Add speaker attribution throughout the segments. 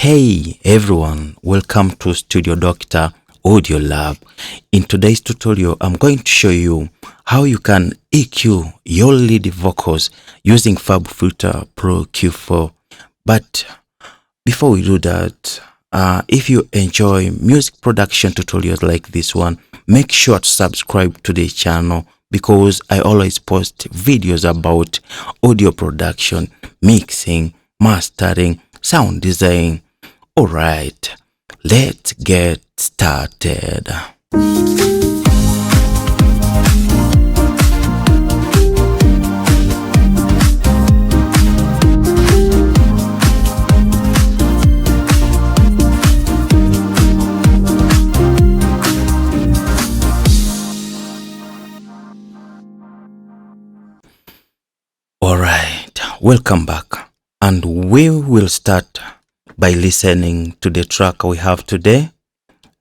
Speaker 1: Hey everyone, welcome to Studio Doctor Audio Lab. In today's tutorial, I'm going to show you how you can EQ your lead vocals using FabFilter Pro-Q. But before we do that, if you enjoy music production tutorials like this one, make sure to subscribe to the channel because I always post videos about audio production, mixing, mastering, sound design. All right, let's get started. All right, welcome back, and we will start by listening to the track we have today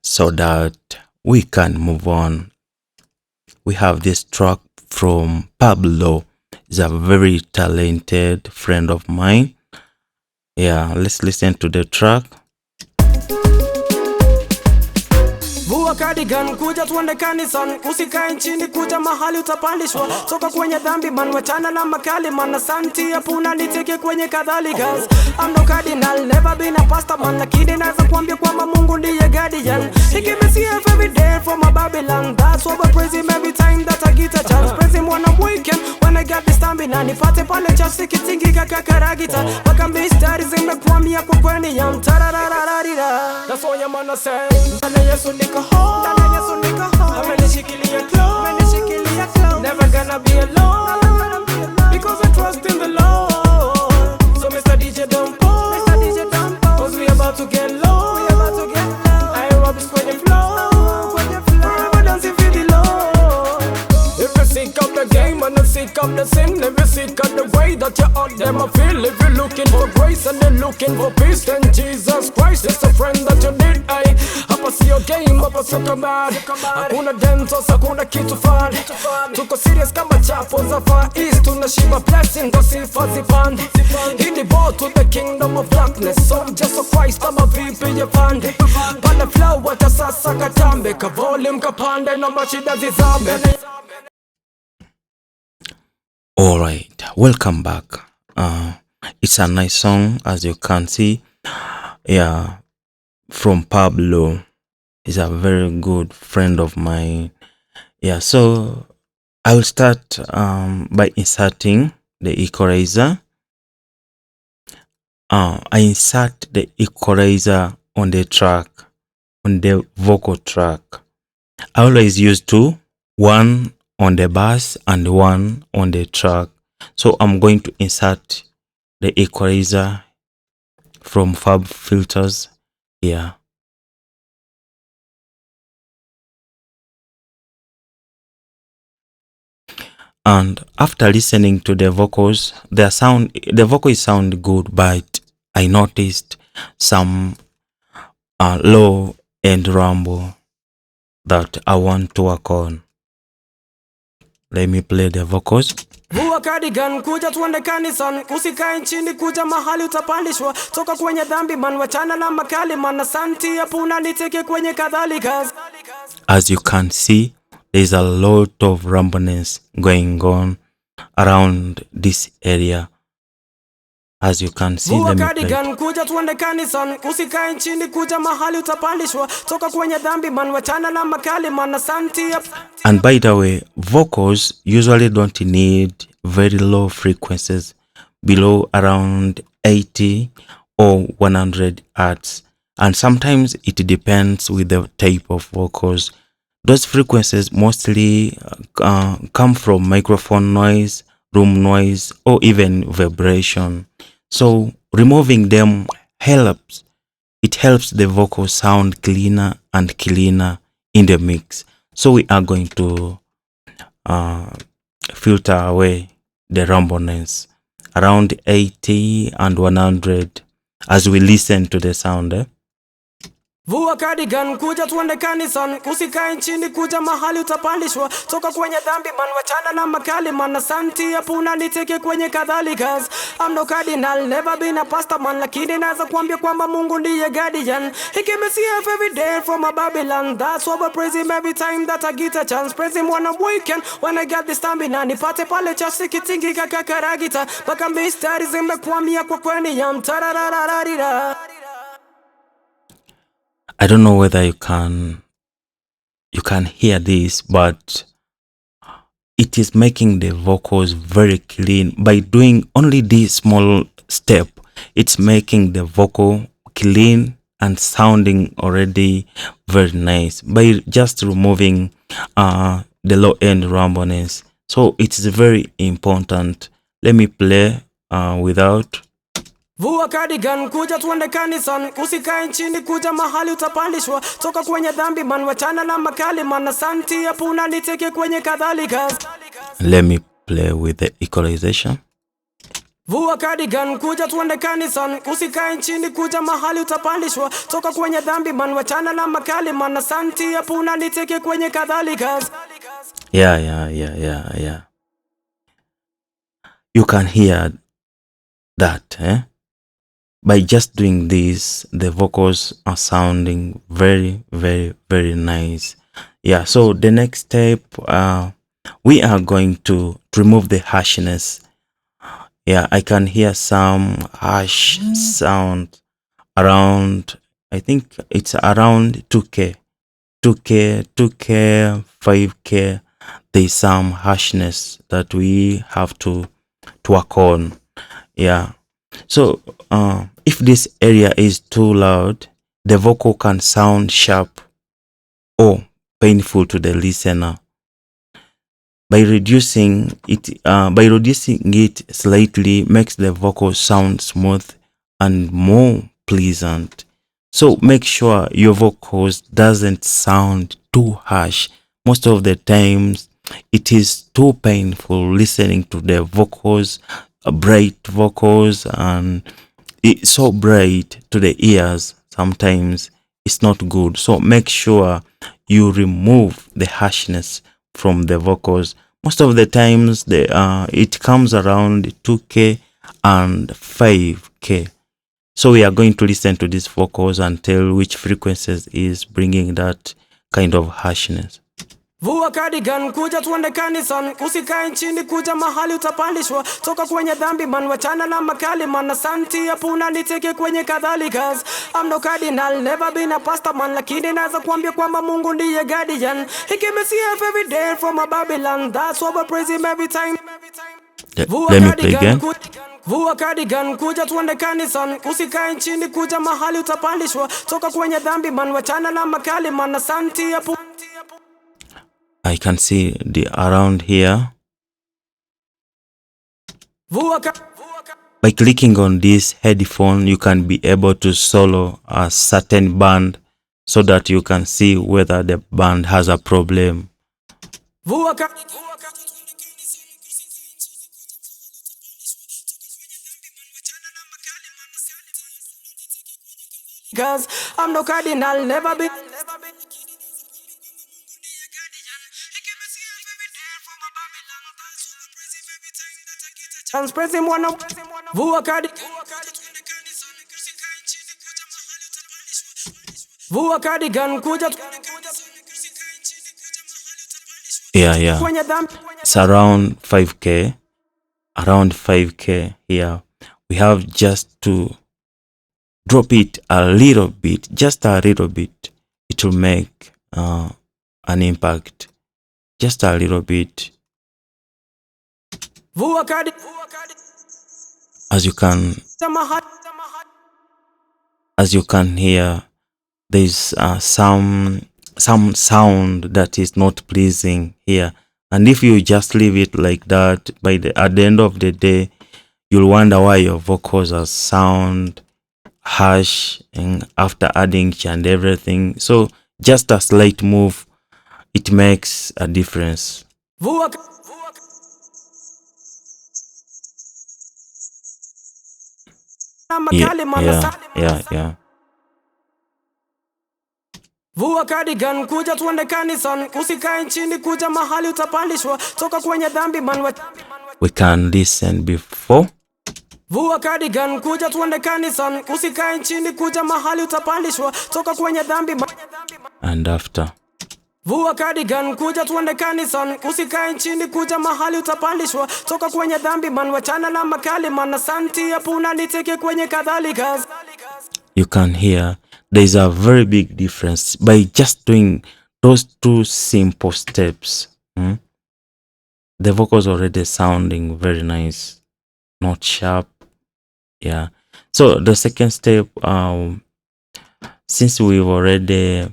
Speaker 1: so that we can move on. We have this track from Pablo. He's a very talented friend of mine. Yeah, let's listen to the track.
Speaker 2: Vua cardigan kuja tuende kanisan, usikae nchini kuja mahali utapandishwa. Toka kwenye dhambi man, wachana na makali man, asanti hapuna niteke kwenye kadhalika. I'm no cardinal, never been a pastor man, lakini naweza kuambia kwamba Mungu ndiye guardian. He give me CF every day from my Babylon. That's why I praise him every time that I get a chance. Praise him when I'm weekend, when I got the stamina. Nipate pale chasi kitingika kakaragita. Waka mistari zimekwamia kwa kweni yam. Tarararararira. That's all your man I say. Ndani Yesu niko home. Ndani Yesu niko home. Amenishikilia close. Amenishikilia close. Never gonna be alone. Because I trust in the Lord. So Mr. DJ don't pause. Mr. DJ don't pause. Cause we about to get low. We about to get low. I rob this kwenye flow. Kwenye flow. Forever dancing for the Lord. If you seek out the game and you seek out the sin, if you seek out the way that you're out there, I feel. If you're looking for grace and you're looking for peace, then Jesus Christ is a friend that you need. Hapa siyo game, hapa sio kamari. Hakuna dentos, hakuna kitu fun. Tuko serious kama chapo za Far East. Tunashiba blessing, ndo sifa zipande. Hii ni ball to the kingdom of darkness. So just a Christ, ama vipi ya pande. Panda flow, wacha sasa katambe. Ka volume kapande, na mashida zizame.
Speaker 1: Alright, welcome back. It's a nice song, as you can see. Yeah, from Pablo. He's a very good friend of mine. Yeah, so I will start by inserting the equalizer. I insert the equalizer on the track, on the vocal track. I always use two, one on the bass and one on the track. So I'm going to insert the equalizer from FabFilters here. And after listening to the vocals, the vocals sound good, but I noticed some low end rumble that I want to work on. Let me play the vocals.
Speaker 2: Vua cardigan kuja tuende kanisan, usikae nchini kuja mahali utapandishwa. Toka kwenye dhambi man, wachana na makali man, asanti hapuna niteke kwenye kadhalika.
Speaker 1: As you can see, there's a lot of rumbleness going on around this area. As you can see, let me play.
Speaker 2: Kuja tuende kanisan, usikae nchini kuja mahali utapandishwa. Toka kwenye dhambi man, wachana na makali man, asanti.
Speaker 1: And by the way, vocals usually don't need very low frequencies, below around 80 or 100 Hz. And sometimes it depends with the type of vocals. Those frequencies mostly come from microphone noise, room noise, or even vibration. So removing them helps. It helps the vocal sound cleaner and cleaner in the mix. So we are going to filter away the rumbleness around 80 and 100 as we listen to the sound.
Speaker 2: Vua cardigan kuja tuende kanisani, usikae chini kuja mahali utapandishwa. Toka kwenye dhambi man, wachana na makali man. Asante hapo unaniteke kwenye kadhalikas. I'm no cardinal, never been a pastor man, lakini naweza kuambia kwamba Mungu ndiye guardian. He give me CF every day from a Babylon. That's why I praise him every time that I get a chance. Praise him when I'm weekend, when I get the stamina. Nipate pale cha sikitingi kakakaragita. Baka mistari zimekwamia kwa kweni ya mtararararira.
Speaker 1: I don't know whether you can hear this, but it is making the vocals very clean. By doing only this small step, it's making the vocal clean and sounding already very nice by just removing the low end rumbleness. So it is very important. Let me play without.
Speaker 2: Vua cardigan kuja tuende kanisani, usikae chini kuja mahali utapandishwa. Toka kwenye dhambi man, wachana na makali man. Asante hapo unaniteke kwenye kadhalikas.
Speaker 1: Let me play with the equalization.
Speaker 2: Vua cardigan kuja tuende kanisani, usikae chini kuja mahali utapandishwa. Toka kwenye dhambi man, wachana na makali man. Asante hapo unaniteke kwenye kadhalikas.
Speaker 1: Yeah. You can hear that, eh? By just doing this, the vocals are sounding very, very, very nice. Yeah, so the next step, we are going to remove the harshness. Yeah, I can hear some harsh sound around, I think it's around 2K, 5K. There's some harshness that we have to work on. Yeah. So if this area is too loud, the vocal can sound sharp or painful to the listener. By reducing it slightly makes the vocal sound smooth and more pleasant. So make sure your vocals doesn't sound too harsh. Most of the times it is too painful listening to the vocals, bright vocals, and it's so bright to the ears. Sometimes it's not good. So make sure you remove the harshness from the vocals. Most of the times it comes around 2K and 5K. So we are going to listen to these vocals and tell which frequencies is bringing that kind of harshness.
Speaker 2: Vua cardigan kuja tuende kanisani, usikae chini kuja mahali utapandishwa. Toka kwenye dhambi man, wachana na makali man. Asante hapo unaniteke kwenye kadhalikas. I'm no cardinal, never been a pastor man, lakini naweza kuambia kwamba Mungu ndiye guardian. He give me CF every day from a Babylon. That's why I praise him every time.
Speaker 1: Let me play again.
Speaker 2: Vua cardigan kuja tuende kanisani, usikae chini kuja mahali utapandishwa. Toka kwenye dhambi man, wachana na makali man. Asante hapo.
Speaker 1: I can see the around here. By clicking on this headphone, you can be able to solo a certain band so that you can see whether the band has a problem.
Speaker 2: Cause I'm no cardinal, never been. Praise him one up. Vua cardigan kuja.
Speaker 1: Yeah. It's around 5K. Around 5K here. We have just to drop it a little bit, just a little bit. It will make an impact. Just a little bit. As you can hear, there's some sound that is not pleasing here, and if you just leave it like that, at the end of the day, you'll wonder why your vocals are sound harsh and after adding and everything. So just a slight move, it makes a difference. Yeah.
Speaker 2: Vua cardigan kuja tuende kanisani, usikae chini kuja mahali utapandishwa, toka kwenye dhambi man.
Speaker 1: We can listen before.
Speaker 2: Vua cardigan kuja tuende kanisani, usikae chini kuja mahali utapandishwa, toka kwenye dhambi man.
Speaker 1: And after.
Speaker 2: Vua cardigan kuja tuende kanisani, usikae chini kuja mahali utapandishwa, toka kwenye dhambi man, wachana na makali man, asanti hapo unaniteke kwenye kadhalika.
Speaker 1: You can hear there is a very big difference by just doing those two simple steps. The vocals already sounding very nice, not sharp. Yeah. So the second step, since we've already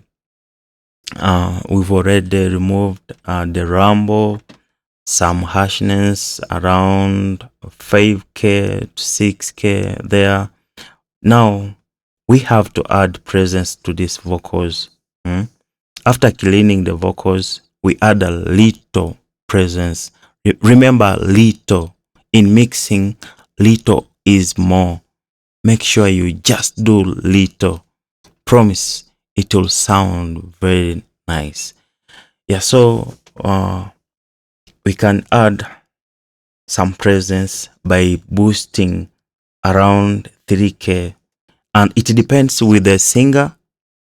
Speaker 1: removed the rumble, some harshness around 5K to 6K there. Now we have to add presence to these vocals. After cleaning the vocals, we add a little presence. Remember, little in mixing, little is more. Make sure you just do little. Promise it will sound very nice. Yeah, so we can add some presence by boosting around 3K, and it depends with the singer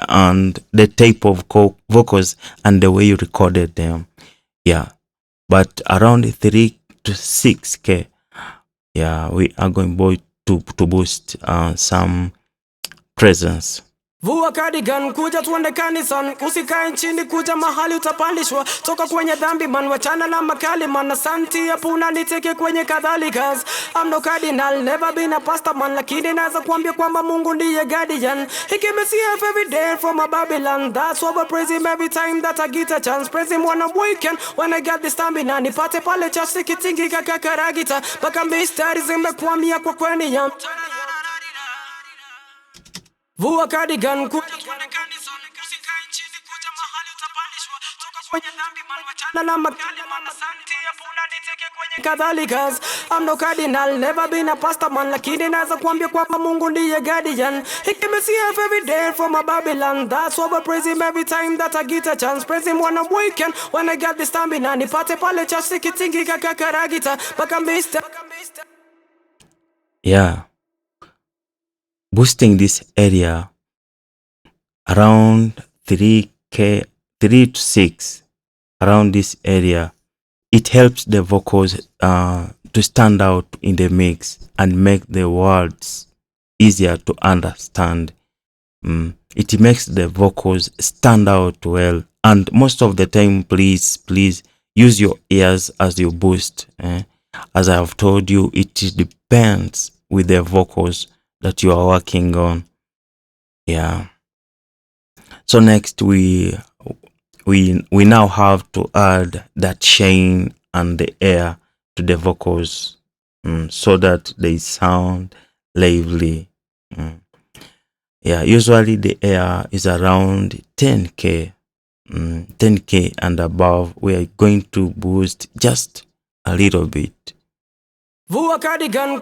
Speaker 1: and the type of vocals and the way you recorded them. Yeah, but around 3 to 6K, yeah, we are going to boost some presence.
Speaker 2: Vua cardigan kuja tuende kanisani, usikae chini kuja mahali utapandishwa, toka kwenye dhambi man, wachana na makali man, asanti hapo unaniteke kwenye kadhalika. I'm no cardinal, never been a pastor man, lakini naweza kuambia kwamba Mungu ndiye guardian. He give me CF every day from a Babylon. That's why I praise him every time that I get a chance. Praise him when I'm weekend, when I get the stamina. Nipate pale cha sikitingi kakakaragita, baka mistari zimekwamia kwa kweni ya Vua cardigan kuja tuende kanisani, usikae chini kuja mahali utapandishwa, toka kwenye dhambi man, wachana na makali man, asanti hapo unaniteke kwenye kadhalika. I'm no cardinal, never been a pastor man, lakini naweza kuambia kwamba Mungu ndiye guardian. He give me CF every day from a Babylon. That's why I praise him every time that I get a chance. Praise him when I'm weekend, when I get the stamina. Nipate pale cha sikitingi kakakaragita, baka mister.
Speaker 1: Yeah. Boosting this area around 3K, 3 to 6, around this area, it helps the vocals to stand out in the mix and make the words easier to understand. It makes the vocals stand out well, and most of the time, please use your ears as you boost. As I have told you, it depends with the vocals that you are working on. Yeah. So next we now have to add that shine and the air to the vocals, so that they sound lively. Yeah, usually the air is around 10K, 10K and above. We are going to boost just a little bit.
Speaker 2: Vua cardigan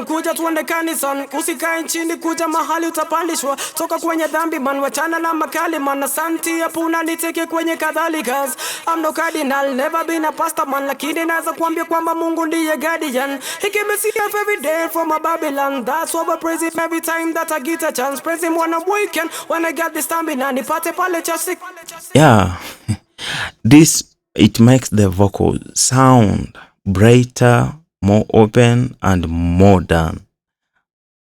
Speaker 2: kuja tuende kanisani, usikae chini kuja mahali utapandishwa, toka kwenye dhambi man, wachana na makali man, asanti hapo unaniteke kwenye kadhalika. I'm no cardinal, never been a pastor man, lakini naweza kuambia kwamba Mungu ndiye guardian. He give me CF every day from a Babylon. That's why I praise him every time that I get a chance. Praise him when I'm weekend, when I get the stamina. Nipate pale cha sick.
Speaker 1: Yeah. It makes the vocal sound brighter, more open, and modern.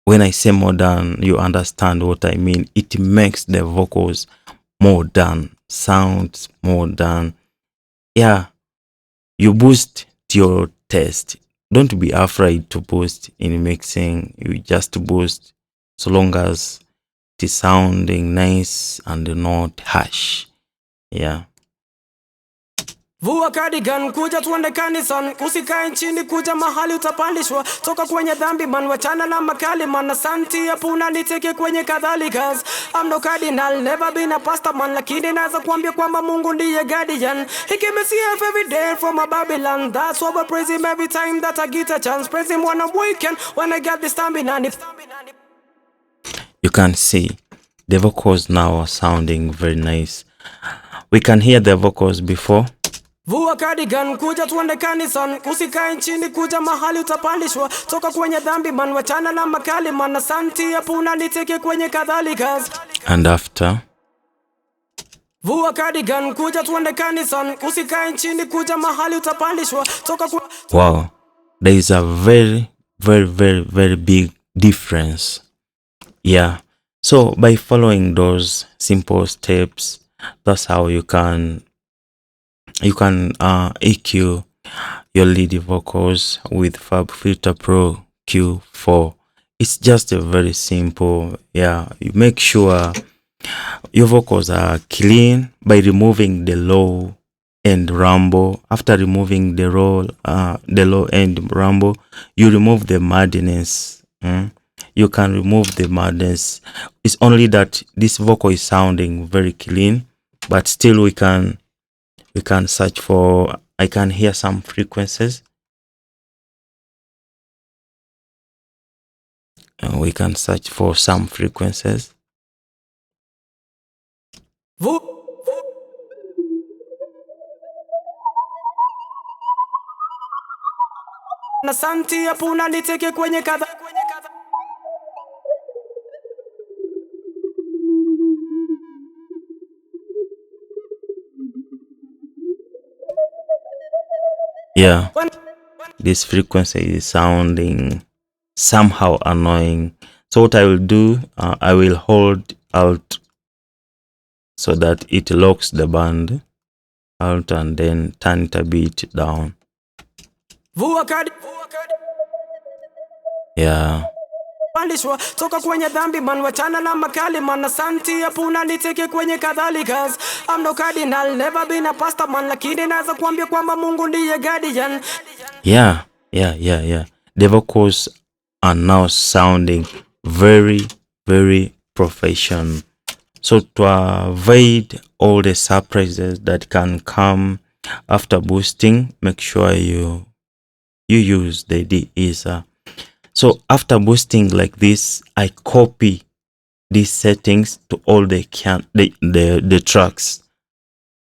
Speaker 1: When I say modern, you understand what I mean. It makes the vocals modern, sounds modern. Yeah, you boost your taste. Don't be afraid to boost in mixing. You just boost so long as it is sounding nice and not harsh. Yeah.
Speaker 2: Vua cardigan kuja tuende kanisani, usikae chini kuja mahali utapandishwa, toka kwenye dhambi man, wachana na makali man, asanti hapo unaniteke kwenye kadhalika. I'm no cardinal, never been a pastor man, lakini naweza kuambia kwamba Mungu ndiye guardian. He give me CF every day from a Babylon. That's why I praise him every time that I get a chance. Praise him when I'm weekend, when I get the stamina.
Speaker 1: You can see The vocals now are sounding very nice. We can hear the vocals before.
Speaker 2: Vua cardigan kuja tuende kanison, usikae nchini kuja mahali utapandishwa, toka kwenye dhambi man, wachana na makali man, asanti apuna niteke kwenye kadhalika.
Speaker 1: And after,
Speaker 2: Vua cardigan kuja tuende kanison, usikae nchini kuja mahali utapandishwa, toka
Speaker 1: wow, there is a very big difference. Yeah, so by following those simple steps, that's how you can EQ your lead vocals with FabFilter Pro-Q 4. It's just a very simple. Yeah, you make sure your vocals are clean by removing the low end rumble. After removing the low end rumble, you remove the madness. You can remove the madness. It's only that this vocal is sounding very clean, but still we can search for, I can hear some frequencies. We can search for some frequencies.
Speaker 2: Nasanti apuna niteke kwenye kadha.
Speaker 1: Yeah, this frequency is sounding somehow annoying. So what I will do, I will hold Alt so that it locks the band, Alt, and then turn it a bit down. Yeah.
Speaker 2: Pandishwa toka kwenye dhambi man, wachana na makali man, asanti apuna niteke kwenye kadhalika. I'm no cardinal, never been a pastor man, lakini naweza kuambia kwamba Mungu ndiye guardian.
Speaker 1: Yeah. The vocals are now sounding very professional. So to avoid all the surprises that can come after boosting, make sure you use the de-esser. So after boosting like this, I copy these settings to all the tracks,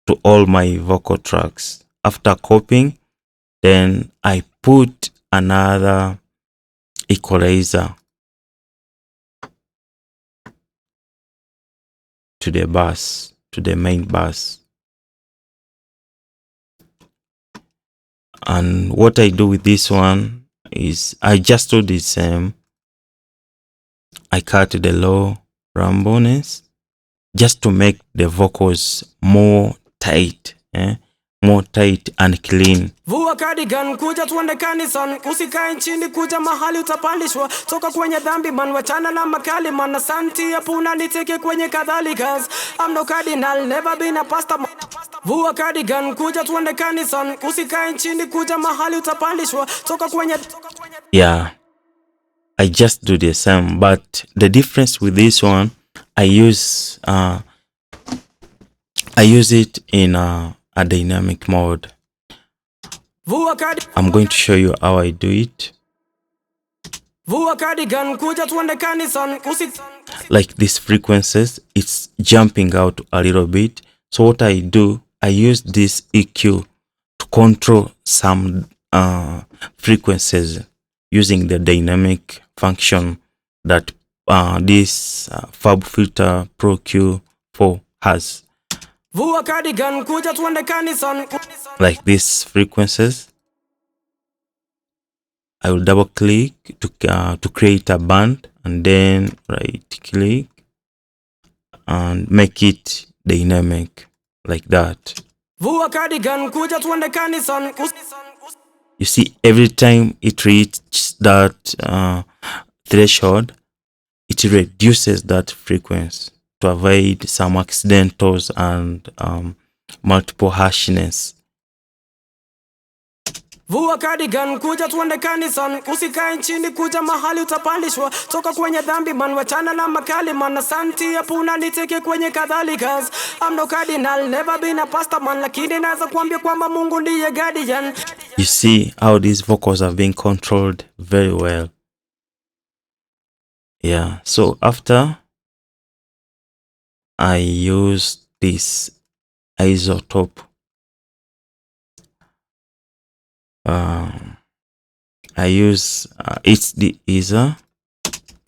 Speaker 1: to all my vocal tracks. After copying, then I put another equalizer to the bass, to the main bass. And what I do with this one is I just do the same. I cut the low rumbleness just to make the vocals more tight, more tight and clean.
Speaker 2: Vua cardigan kuja tuende kanison, usikae nchini kuja mahali utapandishwa, toka kwenye dhambi man, wachana na makali man, asanti apuna niteke kwenye kadhalika. I'm no cardinal, never been a pastor man. Vua cardigan kuja tuende kanison, usikae nchini kuja mahali utapandishwa, toka kwenye.
Speaker 1: Yeah, I just do the same, but the difference with this one, I use it in a dynamic mode. I'm going to show you how I do it. Like these frequencies, it's jumping out a little bit. So what I do, I use this EQ to control some frequencies using the dynamic function that this FabFilter Pro-Q 4 has. Like these frequencies, I will double click to create a band, and then right click and make it dynamic like that. You see, every time it reaches that threshold, it reduces that frequency to avoid some accidentals and multiple harshness.
Speaker 2: Vua cardigan kuja tuende kanison, usikae nchini kuja mahali utapandishwa, toka kwenye dhambi man, wachana na makali man, asanti apuna niteke kwenye kadhalika. I'm no cardinal, never been a pastor man, lakini naweza kuambia kwamba Mungu ndiye guardian.
Speaker 1: You see how these vocals are being controlled very well. Yeah, so after I use this isotope. I use it's the Isa.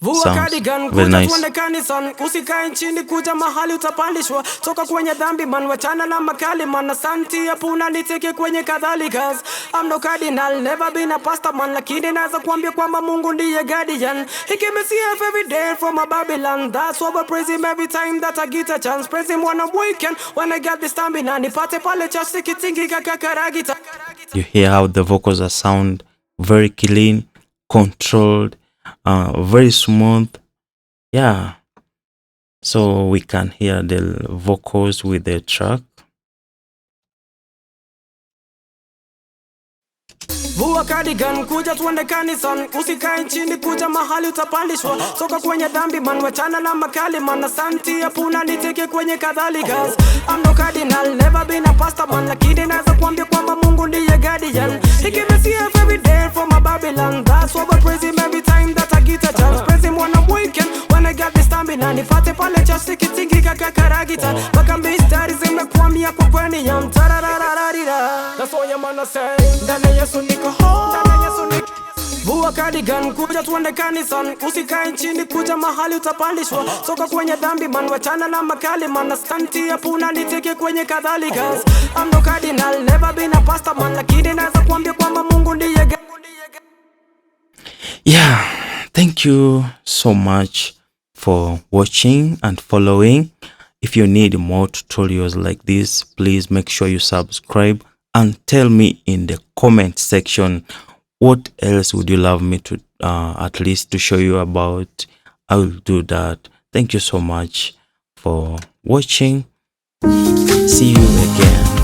Speaker 2: Vua cardigan kuja tuende kanisani, usikae nchini kuja mahali utapandishwa. Toka kwenye dhambi man, wachana na makali man, asanti hapuna niteke kwenye kadhalika. I'm no cardinal, never been a pastor man, lakini naweza kuambia kwamba Mungu ndiye guardian. He gave me CF every day from a Babylon. That's why I praise him every time that I get a chance. Praise him when I'm weekend, when I get the stamina. Nipate pale church sikitingi kakaragita. You hear how the vocals are sound very clean, controlled, very smooth. Yeah, so we can hear the vocals with the track. Vua cardigan kuja tuende kanisani, usikae nchini kuja mahali utapandishwa. Toka kwenye dhambi man, wachana na makali man, asanti hapuna niteke kwenye kadhalika. I'm no cardinal, never been a pastor man, lakini naweza kuambia kwamba Mungu ndiye guardian. He give me CF every day from a Babylon. That's why I praise him every time that I get a chance. Praise him when I'm weekend, when I got the stamina. Nipate pale church sikitingi kakaragita. Baka mistari zimekwamia kwa kweni ya mtararararira. That's all your man say. Ndani Yesu niko home. Vua cardigan kuja tuende kanisani, usikae nchini kuja mahali utapandishwa. Toka kwenye dhambi man, wachana na makali man, asanti hapuna niteke kwenye kadhalika. I'm no cardinal, never been a pastor man, lakini naweza kuambia kwamba Mungu ndiye. Yeah, thank you so much for watching and following. If you need more tutorials like this, please make sure you subscribe and tell me in the comment section what else would you love me to at least to show you about. I will do that. Thank you so much for watching. See you again.